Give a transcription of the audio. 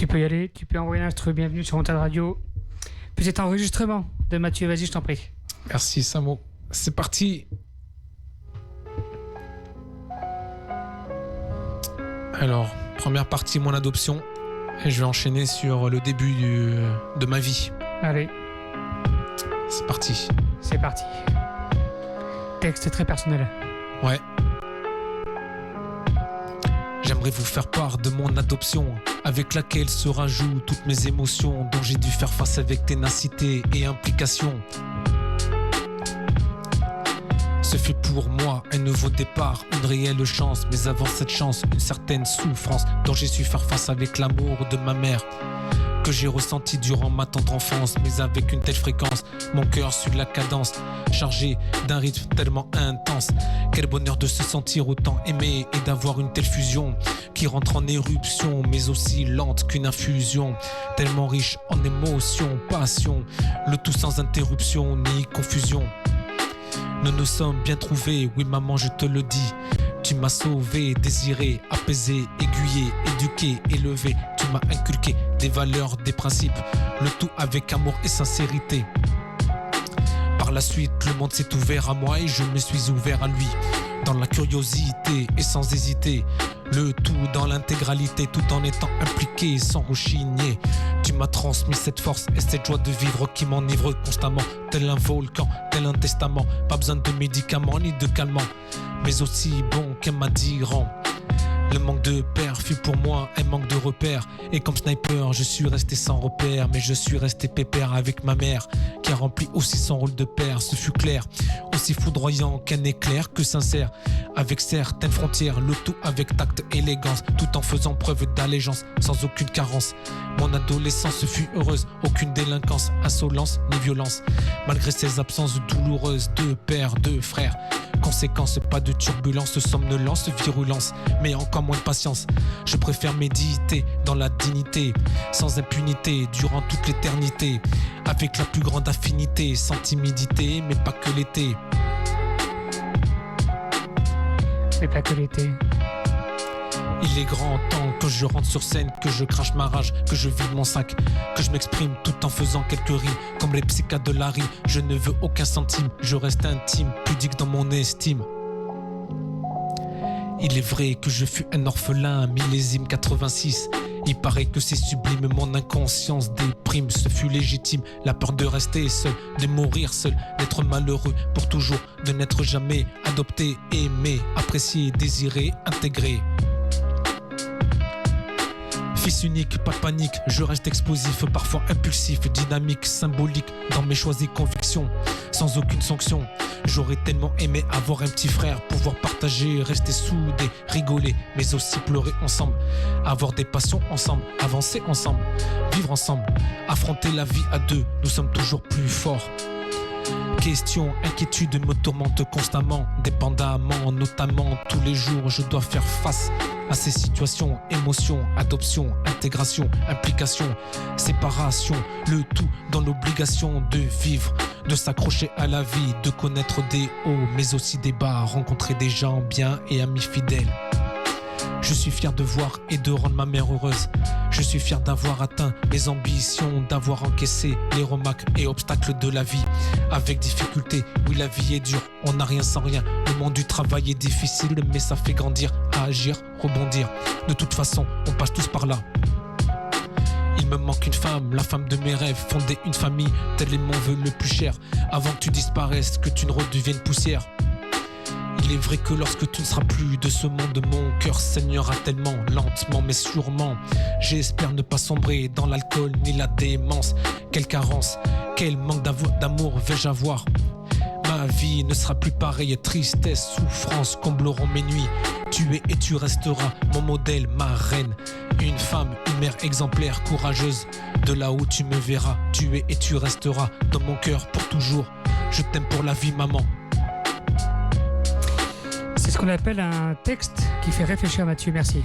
Tu peux y aller, tu peux envoyer l'instru. Bienvenue sur Montagne Radio. Petit enregistrement de Mathieu, vas-y, je t'en prie. Merci Samo. C'est parti. Alors, première partie, mon adoption. Et je vais enchaîner sur le début de ma vie. Allez. C'est parti. C'est parti. Texte très personnel. Ouais. J'aimerais vous faire part de mon adoption, avec laquelle se rajoutent toutes mes émotions, dont j'ai dû faire face avec ténacité et implication. Ce fut pour moi un nouveau départ, une réelle chance, mais avant cette chance, une certaine souffrance dont j'ai su faire face avec l'amour de ma mère, que j'ai ressenti durant ma tendre enfance, mais avec une telle fréquence, mon cœur suit la cadence, chargé d'un rythme tellement intense. Quel bonheur de se sentir autant aimé et d'avoir une telle fusion qui rentre en éruption, mais aussi lente qu'une infusion, tellement riche en émotions, passion, le tout sans interruption ni confusion. Nous nous sommes bien trouvés, oui maman je te le dis. Tu m'as sauvé, désiré, apaisé, aiguillé, éduqué, élevé. Tu m'as inculqué des valeurs, des principes, le tout avec amour et sincérité. Par la suite, le monde s'est ouvert à moi et je me suis ouvert à lui. Dans la curiosité et sans hésiter, le tout dans l'intégralité, tout en étant impliqué sans rechigner. Tu m'as transmis cette force et cette joie de vivre qui m'enivre constamment, tel un volcan, tel un testament. Pas besoin de médicaments ni de calmants, mais aussi bon qu'un m'addirant. Le manque de père fut pour moi un manque de repère. Et comme sniper, je suis resté sans repère, mais je suis resté pépère avec ma mère, qui a rempli aussi son rôle de père. Ce fut clair, aussi foudroyant qu'un éclair, que sincère, avec certaines frontières, le tout avec tact, élégance, tout en faisant preuve d'allégeance, sans aucune carence. Mon adolescence fut heureuse, aucune délinquance, insolence ni violence, malgré ces absences douloureuses de père, de frère. Conséquence, pas de turbulence, somnolence, virulence, mais encore moins de patience. Je préfère méditer dans la dignité, sans impunité, durant toute l'éternité, avec la plus grande affinité, sans timidité, mais pas que l'été. Mais pas que l'été. Il est grand temps que je rentre sur scène, que je crache ma rage, que je vide mon sac, que je m'exprime tout en faisant quelques rimes, comme les psychiatres de la rime. Je ne veux aucun centime, je reste intime, pudique dans mon estime. Il est vrai que je fus un orphelin, millésime 86. Il paraît que c'est sublime, mon inconscience déprime. Ce fut légitime, la peur de rester seul, de mourir seul, d'être malheureux pour toujours, de n'être jamais adopté, aimé, apprécié, désiré, intégré. Fils unique, pas de panique, je reste explosif, parfois impulsif, dynamique, symbolique dans mes choix et convictions, sans aucune sanction. J'aurais tellement aimé avoir un petit frère, pouvoir partager, rester soudés, rigoler, mais aussi pleurer ensemble, avoir des passions ensemble, avancer ensemble, vivre ensemble, affronter la vie à deux, nous sommes toujours plus forts. Questions, inquiétudes me tourmentent constamment, dépendamment, notamment tous les jours je dois faire face à ces situations, émotions, adoption, intégration, implication, séparation, le tout dans l'obligation de vivre, de s'accrocher à la vie, de connaître des hauts mais aussi des bas, rencontrer des gens bien et amis fidèles. Je suis fier de voir et de rendre ma mère heureuse. Je suis fier d'avoir atteint mes ambitions, d'avoir encaissé les remarques et obstacles de la vie. Avec difficulté, oui la vie est dure, on n'a rien sans rien. Le monde du travail est difficile, mais ça fait grandir, à agir, rebondir. De toute façon, on passe tous par là. Il me manque une femme, la femme de mes rêves, fonder une famille, tel est mon vœu le plus cher. Avant que tu disparaisses, que tu ne redeviennes poussière. Il est vrai que lorsque tu ne seras plus de ce monde, mon cœur saignera tellement, lentement mais sûrement. J'espère ne pas sombrer dans l'alcool ni la démence. Quelle carence, quel manque d'amour vais-je avoir? Ma vie ne sera plus pareille, tristesse, souffrance combleront mes nuits. Tu es et tu resteras mon modèle, ma reine. Une femme, une mère exemplaire, courageuse. De là où tu me verras, tu es et tu resteras dans mon cœur pour toujours. Je t'aime pour la vie, maman. C'est ce qu'on appelle un texte qui fait réfléchir, Mathieu, merci.